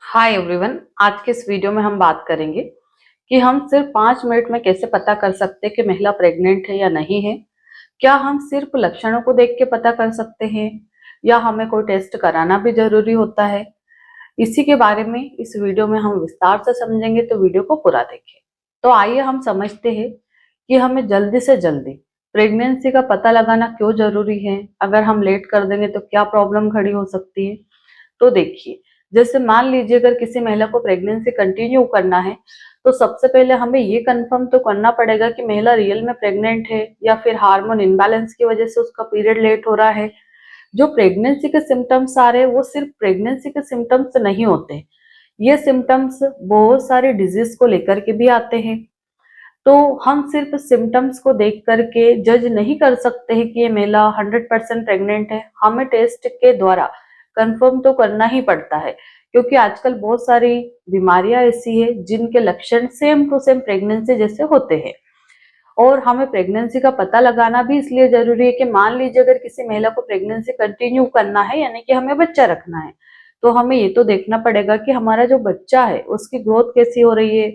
Hi everyone. आज के इस वीडियो में हम बात करेंगे कि हम सिर्फ 5 मिनट में कैसे पता कर सकते हैं कि महिला प्रेग्नेंट है या नहीं है। क्या हम सिर्फ लक्षणों को देख के पता कर सकते हैं या हमें कोई टेस्ट कराना भी जरूरी होता है। इसी के बारे में इस वीडियो में हम विस्तार से समझेंगे, तो वीडियो को पूरा देखें। तो आइए हम समझते हैं कि हमें जल्दी से जल्दी प्रेगनेंसी का पता लगाना क्यों जरूरी है। अगर हम लेट कर देंगे तो क्या प्रॉब्लम खड़ी हो सकती है। तो देखिए, जैसे मान लीजिए अगर किसी महिला को प्रेगनेंसी कंटिन्यू करना है तो सबसे पहले हमें ये कंफर्म तो करना पड़ेगा कि महिला रियल में प्रेग्नेंट है या फिर हार्मोन इम्बैलेंस की वजह से उसका पीरियड लेट हो रहा है। जो प्रेगनेंसी के सिम्टम्स आ रहे हैं वो सिर्फ प्रेगनेंसी के सिम्टम्स नहीं होते, ये सिम्टम्स बहुत सारे डिजीज को लेकर के भी आते हैं। तो हम सिर्फ सिम्टम्स को देख करके जज नहीं कर सकते हैं कि ये महिला 100% प्रेग्नेंट है। हमें टेस्ट के द्वारा कंफर्म तो करना ही पड़ता है, क्योंकि आजकल बहुत सारी बीमारियां ऐसी है जिनके लक्षण सेम टू सेम प्रेगनेंसी जैसे होते हैं। और हमें प्रेगनेंसी का पता लगाना भी इसलिए जरूरी है कि मान लीजिए अगर किसी महिला को प्रेगनेंसी कंटिन्यू करना है, यानी कि हमें बच्चा रखना है, तो हमें ये तो देखना पड़ेगा कि हमारा जो बच्चा है उसकी ग्रोथ कैसी हो रही है।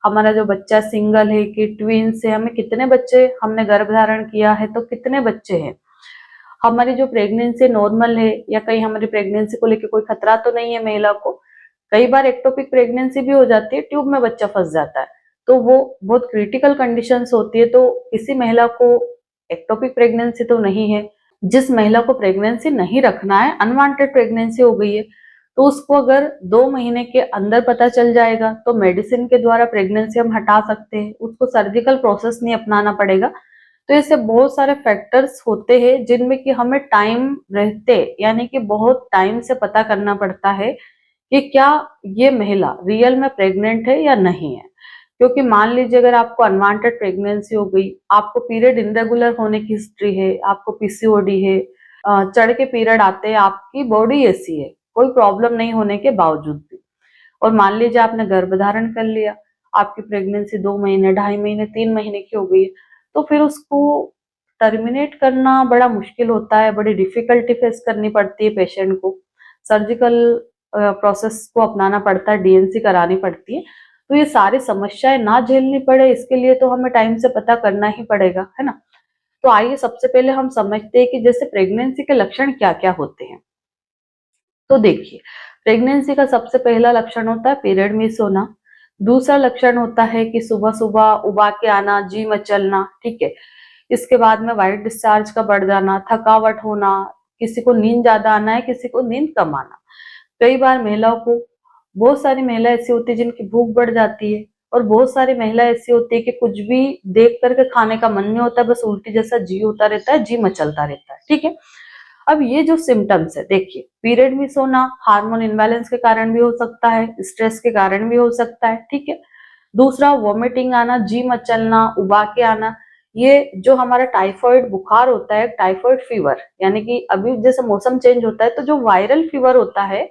हमारा जो बच्चा सिंगल है कि ट्विंस है, हमें कितने बच्चे हमने गर्भ धारण किया है, तो कितने बच्चे हैं। हमारी जो प्रेगनेंसी नॉर्मल है या कहीं हमारी प्रेगनेंसी को लेकर कोई खतरा तो नहीं है महिला को। कई बार एक्टोपिक प्रेगनेंसी भी हो जाती है, ट्यूब में बच्चा फंस जाता है, तो वो बहुत क्रिटिकल कंडीशंस होती है। तो किसी महिला को एक्टोपिक प्रेगनेंसी तो नहीं है। जिस महिला को प्रेगनेंसी नहीं रखना है, अनवांटेड प्रेगनेंसी हो गई है, तो उसको अगर 2 महीने के अंदर पता चल जाएगा तो मेडिसिन के द्वारा प्रेगनेंसी हम हटा सकते हैं, उसको सर्जिकल प्रोसेस नहीं अपनाना पड़ेगा। तो ऐसे बहुत सारे फैक्टर्स होते हैं जिनमें कि हमें टाइम रहते, यानी कि बहुत टाइम से पता करना पड़ता है कि क्या ये महिला रियल में प्रेग्नेंट है या नहीं है। क्योंकि मान लीजिए अगर आपको अनवांटेड प्रेगनेंसी हो गई, आपको पीरियड इरेगुलर होने की हिस्ट्री है, आपको पीसीओडी है, चढ़ के पीरियड आते हैं, आपकी बॉडी ऐसी है कोई प्रॉब्लम नहीं होने के बावजूद भी, और मान लीजिए आपने गर्भधारण कर लिया, आपकी प्रेगनेंसी 2 महीने, 2.5 महीने, 3 महीने की हो गई है, तो फिर उसको टर्मिनेट करना बड़ा मुश्किल होता है, बड़ी डिफिकल्टी फेस करनी पड़ती है पेशेंट को। सर्जिकल प्रोसेस को अपनाना पड़ता है, डीएनसी करानी पड़ती है। तो ये सारी समस्याएं ना झेलनी पड़े, इसके लिए तो हमें टाइम से पता करना ही पड़ेगा, है ना। तो आइए सबसे पहले हम समझते हैं कि जैसे प्रेगनेंसी के लक्षण क्या क्या होते हैं। तो देखिए, प्रेगनेंसी का सबसे पहला लक्षण होता है पीरियड मिस होना। दूसरा लक्षण होता है कि सुबह सुबह उबा के आना, जी मचलना, ठीक है। इसके बाद में व्हाइट डिस्चार्ज का बढ़ जाना, थकावट होना, किसी को नींद ज्यादा आना है, किसी को नींद कम आना। कई बार महिलाओं को, बहुत सारी महिला ऐसी होती है जिनकी भूख बढ़ जाती है, और बहुत सारी महिला ऐसी होती है कि कुछ भी देख करके खाने का मन नहीं होता, बस उल्टी जैसा जी होता रहता है, जी मचलता रहता है, ठीक है। अब ये जो सिम्टम्स है, देखिए, पीरियड मिस होना हार्मोन इम्बैलेंस के कारण भी हो सकता है, स्ट्रेस के कारण भी हो सकता है, ठीक है। दूसरा, वॉमिटिंग आना, जी मचलना, उबा के आना। ये जो हमारा टाइफॉइड बुखार होता है, टाइफॉइड फीवर, यानी कि अभी जैसे मौसम चेंज होता है तो जो वायरल फीवर होता है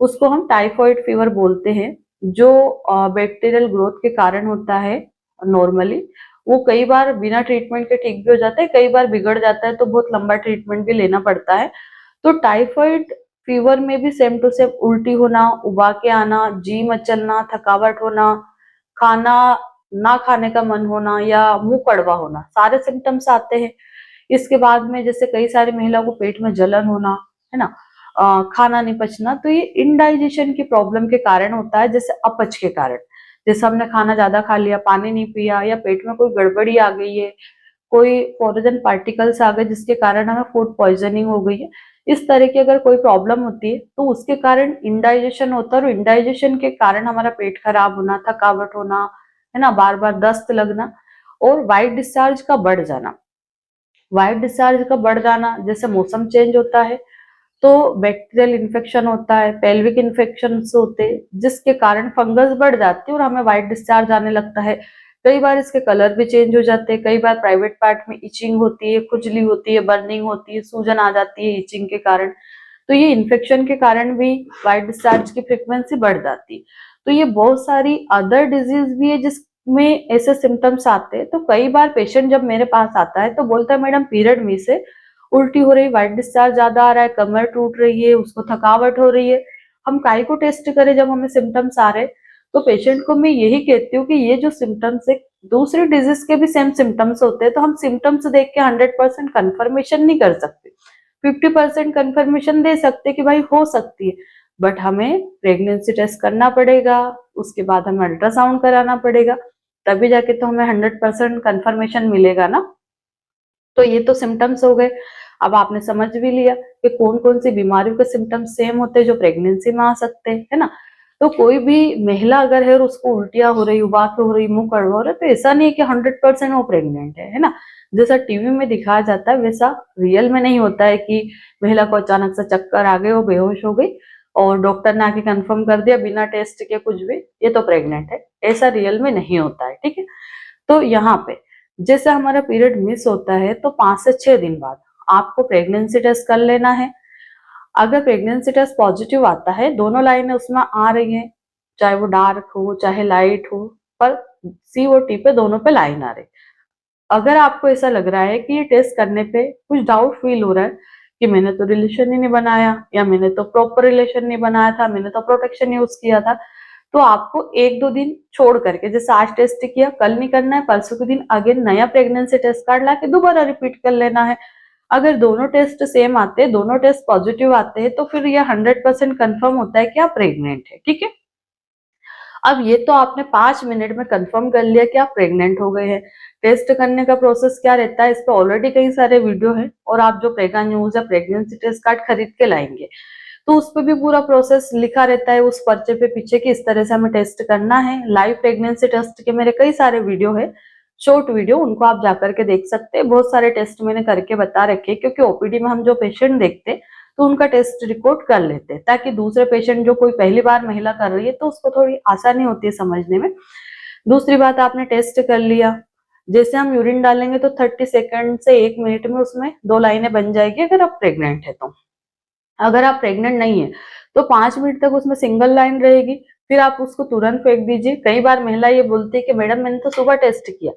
उसको हम टाइफॉइड फीवर बोलते हैं, जो बैक्टीरियल ग्रोथ के कारण होता है नॉर्मली। वो कई बार बिना ट्रीटमेंट के ठीक भी हो जाता है, कई बार बिगड़ जाता है तो बहुत लंबा ट्रीटमेंट भी लेना पड़ता है। तो टाइफॉइड फीवर में भी सेम टू सेम उल्टी होना, उबा के आना, जी मचलना, थकावट होना, खाना ना खाने का मन होना या मुंह कड़वा होना, सारे सिम्टम्स आते हैं। इसके बाद में जैसे कई सारी महिलाओं को पेट में जलन होना, है ना, खाना नहीं पचना, तो ये इनडाइजेशन की प्रॉब्लम के कारण होता है, जैसे अपच के कारण। जैसे हमने खाना ज्यादा खा लिया, पानी नहीं पिया, या पेट में कोई गड़बड़ी आ गई है, कोई फॉरेन पार्टिकल्स आ गए जिसके कारण हमें फूड पॉइजनिंग हो गई है। इस तरह की अगर कोई प्रॉब्लम होती है तो उसके कारण इंडाइजेशन होता है, और इंडाइजेशन के कारण हमारा पेट खराब होना, थकावट होना, है ना, बार बार दस्त लगना, और व्हाइट डिस्चार्ज का बढ़ जाना। व्हाइट डिस्चार्ज का बढ़ जाना, जैसे मौसम चेंज होता है तो बैक्टीरियल इन्फेक्शन होता है, पेल्विक इन्फेक्शन होते हैं, जिसके कारण फंगस बढ़ जाती है और हमें व्हाइट डिस्चार्ज आने लगता है। कई बार इसके कलर भी चेंज हो जाते हैं, कई बार प्राइवेट पार्ट में इचिंग होती है, खुजली होती है, बर्निंग होती है, सूजन आ जाती है इचिंग के कारण। तो ये इन्फेक्शन के कारण भी व्हाइट डिस्चार्ज की फ्रिक्वेंसी बढ़ जाती है। तो ये बहुत सारी अदर डिजीज भी है जिसमें ऐसे सिम्टम्स आते हैं। तो कई बार पेशेंट जब मेरे पास आता है तो बोलता है मैडम पीरियड मिस है, उल्टी हो रही, व्हाइट डिस्चार्ज ज्यादा आ रहा है, कमर टूट रही है, उसको थकावट हो रही है, हम काय को टेस्ट करें जब हमें सिम्टम्स आ रहे? तो पेशेंट को मैं यही कहती हूँ कि ये जो सिम्टम्स है, दूसरी डिजीज के भी सेम सिम्टम्स होते हैं, तो हम सिम्टम्स देख के 100% कंफर्मेशन नहीं कर सकते। 50% कंफर्मेशन दे सकते कि भाई हो सकती है, बट हमें प्रेगनेंसी टेस्ट करना पड़ेगा, उसके बाद हमें अल्ट्रासाउंड कराना पड़ेगा, तभी जाके तो हमें 100% कंफर्मेशन मिलेगा ना। तो ये तो सिम्टम्स हो गए। अब आपने समझ भी लिया कि कौन कौन सी बीमारियों के सिम्टम्स सेम होते हैं जो प्रेगनेंसी में आ सकते हैं, है ना। तो कोई भी महिला अगर है और उसको उल्टियां हो रही, उबाक हो रही, मुंह कड़वा हो रहा है, तो ऐसा नहीं है कि 100% वो प्रेग्नेंट है ना। जैसा टीवी में दिखाया जाता है वैसा रियल में नहीं होता है कि महिला को अचानक से चक्कर आ गए, वो बेहोश हो गई और डॉक्टर ने आके कंफर्म कर दिया बिना टेस्ट के कुछ भी, ये तो प्रेग्नेंट है। ऐसा रियल में नहीं होता है, ठीक है। तो यहाँ पे जैसे हमारा पीरियड मिस होता है तो 5 से 6 दिन बाद आपको प्रेगनेंसी टेस्ट कर लेना है। अगर प्रेगनेंसी टेस्ट पॉजिटिव आता है, दोनों लाइनें उसमें आ रही हैं, चाहे वो डार्क हो चाहे लाइट हो, पर सी और टी पे दोनों पे लाइन आ रही। अगर आपको ऐसा लग रहा है कि ये टेस्ट करने पे कुछ डाउट फील हो रहा है कि मैंने तो रिलेशन ही नहीं बनाया, या मैंने तो प्रॉपर रिलेशन नहीं बनाया था, मैंने तो प्रोटेक्शन यूज किया था, तो आपको 1-2 दिन छोड़ करके, जैसे आज टेस्ट किया कल नहीं करना है, परसों के दिन अगेन नया प्रेगनेंसी टेस्ट कार्ड ला के दोबारा रिपीट कर लेना है। अगर दोनों टेस्ट सेम आते हैं, दोनों टेस्ट पॉजिटिव आते हैं, तो फिर यह 100% कंफर्म होता है कि आप प्रेग्नेंट है, ठीक है। अब ये तो आपने 5 मिनट में कंफर्म कर लिया कि आप प्रेग्नेंट हो गए हैं। टेस्ट करने का प्रोसेस क्या रहता है, इस पे ऑलरेडी कई सारे वीडियो हैं, और आप जो प्रेगा न्यूज या प्रेगनेंसी टेस्ट कार्ड खरीद के लाएंगे तो उस पर भी पूरा प्रोसेस लिखा रहता है उस पर्चे पे पीछे कि इस तरह से हमें टेस्ट करना है। लाइव प्रेगनेंसी टेस्ट के मेरे कई सारे वीडियो है, शॉर्ट वीडियो, उनको आप जाकर के देख सकते हैं। बहुत सारे टेस्ट मैंने करके बता रखे, क्योंकि ओपीडी में हम जो पेशेंट देखते हैं तो उनका टेस्ट रिकॉर्ड कर लेते हैं, ताकि दूसरे पेशेंट जो कोई पहली बार महिला कर रही है तो उसको थोड़ी आसानी होती है समझने में। दूसरी बात, आपने टेस्ट कर लिया, जैसे हम यूरिन डालेंगे तो 30 सेकंड से 1 मिनट में उसमें 2 लाइनें बन जाएगी अगर आप प्रेग्नेंट है तो। अगर आप प्रेग्नेंट नहीं है तो 5 मिनट तक उसमें सिंगल लाइन रहेगी, फिर आप उसको तुरंत फेंक दीजिए। कई बार महिला ये बोलती है कि मैडम मैंने तो सुबह टेस्ट किया,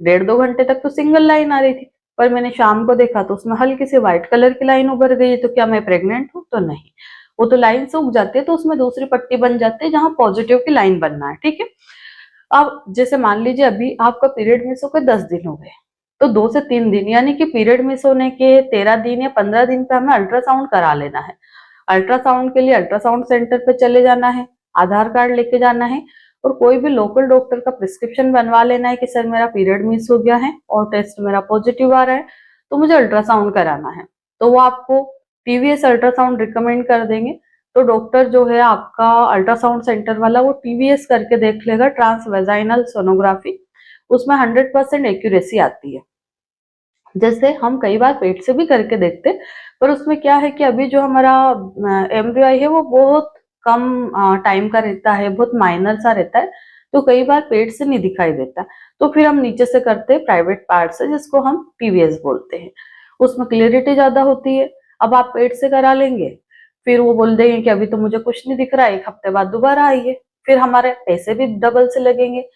1.5-2 घंटे तक तो सिंगल लाइन आ रही थी, पर मैंने शाम को देखा तो उसमें हल्की सी व्हाइट कलर की लाइन उभर गई है, तो क्या मैं प्रेग्नेंट हूँ? तो नहीं, वो तो लाइन सूख जाती है, तो उसमें दूसरी पट्टी बन जाती है जहां पॉजिटिव की लाइन बनना है, ठीक है। अब जैसे मान लीजिए अभी आपका पीरियड मिस होकर 10 दिन हो गए, तो 2 से 3 दिन यानी कि पीरियड मिस होने के 13 दिन या 15 दिन पे हमें अल्ट्रासाउंड करा लेना है। अल्ट्रासाउंड के लिए अल्ट्रासाउंड सेंटर पे चले जाना है, आधार कार्ड लेके जाना है, और कोई भी लोकल डॉक्टर का प्रिस्क्रिप्शन बनवा लेना है कि सर मेरा पीरियड मिस हो गया है और टेस्ट मेरा पॉजिटिव आ रहा है, तो मुझे अल्ट्रासाउंड कराना है। तो वो आपको टीवीएस अल्ट्रासाउंड रिकमेंड कर देंगे। तो डॉक्टर जो है आपका अल्ट्रासाउंड सेंटर वाला, वो टीवीएस करके देख लेगा, ट्रांस वेजाइनल सोनोग्राफी, उसमें 100% एक्यूरेसी आती है। जैसे हम कई बार पेट से भी करके देखते, पर उसमें क्या है कि अभी जो हमारा एम्ब्रियो है वो बहुत कम टाइम का रहता है, बहुत माइनर सा रहता है, तो कई बार पेट से नहीं दिखाई देता। तो फिर हम नीचे से करते हैं प्राइवेट पार्ट से, जिसको हम पीवीएस बोलते हैं, उसमें क्लियरिटी ज्यादा होती है। अब आप पेट से करा लेंगे, फिर वो बोल देंगे कि अभी तो मुझे कुछ नहीं दिख रहा है, 1 हफ्ते बाद दोबारा आइए, फिर हमारे पैसे भी डबल से लगेंगे,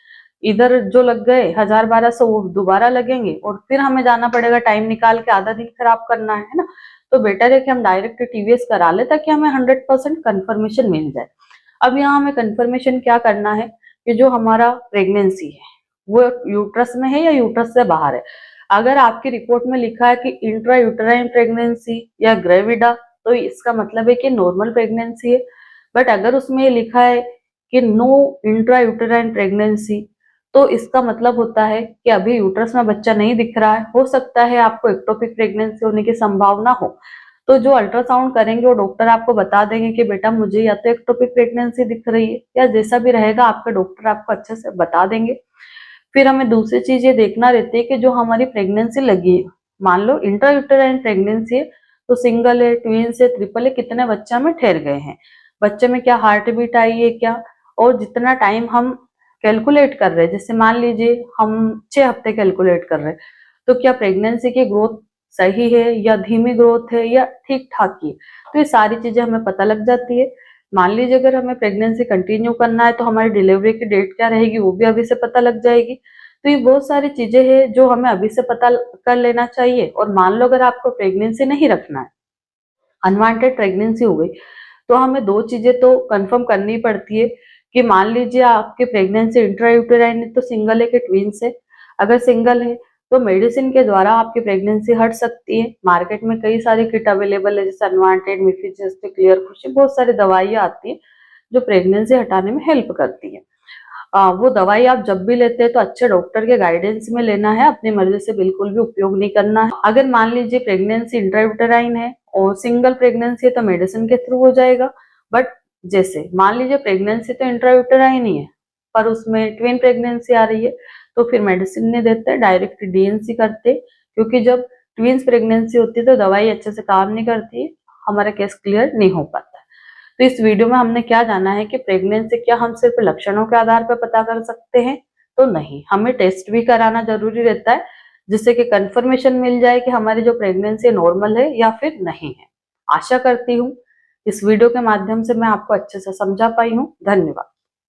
इधर जो लग गए 1000-1200 वो दोबारा लगेंगे, और फिर हमें जाना पड़ेगा टाइम निकाल के, आधा दिन खराब करना है ना। तो बेटर है कि हम डायरेक्ट टीवीएस करा ले, ताकि हमें 100% कंफर्मेशन मिल जाए। अब यहाँ हमें कंफर्मेशन क्या करना है कि जो हमारा प्रेगनेंसी है वो यूट्रस में है या यूट्रस से बाहर है। अगर आपकी रिपोर्ट में लिखा है कि इंट्रा यूटेराइन प्रेगनेंसी या ग्रेविडा, तो इसका मतलब है कि नॉर्मल प्रेगनेंसी है। बट अगर उसमें लिखा है कि नो इंट्रा यूटेराइन प्रेगनेंसी, तो इसका मतलब होता है कि अभी यूट्रस में बच्चा नहीं दिख रहा है, हो सकता है आपको एक्टोपिक प्रेगनेंसी होने की संभावना हो। तो जो अल्ट्रासाउंड करेंगे वो डॉक्टर आपको बता देंगे कि बेटा मुझे या तो एक्टोपिक प्रेगनेंसी दिख रही है, या जैसा भी रहेगा आपके डॉक्टर आपको अच्छे से बता देंगे। फिर हमें दूसरी चीज ये देखना रहती है कि जो हमारी प्रेगनेंसी लगी है, मान लो इंट्रा यूटेराइन प्रेगनेंसी है, तो सिंगल है, ट्विंस है, ट्रिपल है, कितने बच्चे में ठहर गए हैं, बच्चे में क्या हार्ट बीट आई है क्या, और जितना टाइम हम कैलकुलेट कर रहे हैं, जैसे मान लीजिए हम 6 हफ्ते कैलकुलेट कर रहे हैं, तो क्या प्रेगनेंसी की ग्रोथ सही है या धीमी ग्रोथ है या ठीक ठाक ही है, तो ये सारी चीजें हमें पता लग जाती है। मान लीजिए अगर हमें प्रेगनेंसी कंटिन्यू करना है तो हमारी डिलीवरी की डेट क्या रहेगी वो भी अभी से पता लग जाएगी। तो ये बहुत सारी चीजें हैं जो हमें अभी से पता कर लेना चाहिए। और मान लो अगर आपको प्रेगनेंसी नहीं रखना है, अनवांटेड प्रेगनेंसी हो गई, तो हमें दो चीजें तो कंफर्म करनी पड़ती है कि मान लीजिए आपकी प्रेगनेंसी इंट्रायूटेराइन है तो सिंगल है कि ट्विंस है। अगर सिंगल है तो मेडिसिन के द्वारा आपकी प्रेगनेंसी हट सकती है। मार्केट में कई सारी किट अवेलेबल है, जैसे अनवांटेड, मिफिजिस्ट, क्लियर खुशी, बहुत सारी दवाइयाँ आती है जो प्रेगनेंसी हटाने में हेल्प करती है। वो दवाई आप जब भी लेते हैं तो अच्छे डॉक्टर के गाइडेंस में लेना है, अपनी मर्जी से बिल्कुल भी उपयोग नहीं करना है। अगर मान लीजिए प्रेगनेंसी इंट्रायूटेराइन है और सिंगल प्रेगनेंसी है तो मेडिसिन के थ्रू हो जाएगा। बट जैसे मान लीजिए प्रेगनेंसी तो इंट्रायूटेराइन ही है पर उसमें ट्विन प्रेगनेंसी आ रही है तो फिर मेडिसिन नहीं देते, डायरेक्ट डीएनसी करते, क्योंकि जब ट्विंस प्रेगनेंसी होती है तो दवाई अच्छे से काम नहीं करती है, हमारा केस क्लियर नहीं हो पाता। तो इस वीडियो में हमने क्या जाना है कि प्रेगनेंसी क्या हम सिर्फ लक्षणों के आधार पर पता कर सकते हैं? तो नहीं, हमें टेस्ट भी कराना जरूरी रहता है, जिससे कि कंफर्मेशन मिल जाए कि हमारी जो प्रेगनेंसी नॉर्मल है या फिर नहीं है। आशा करती हूँ इस वीडियो के माध्यम से मैं आपको अच्छे से समझा पाई हूँ। धन्यवाद।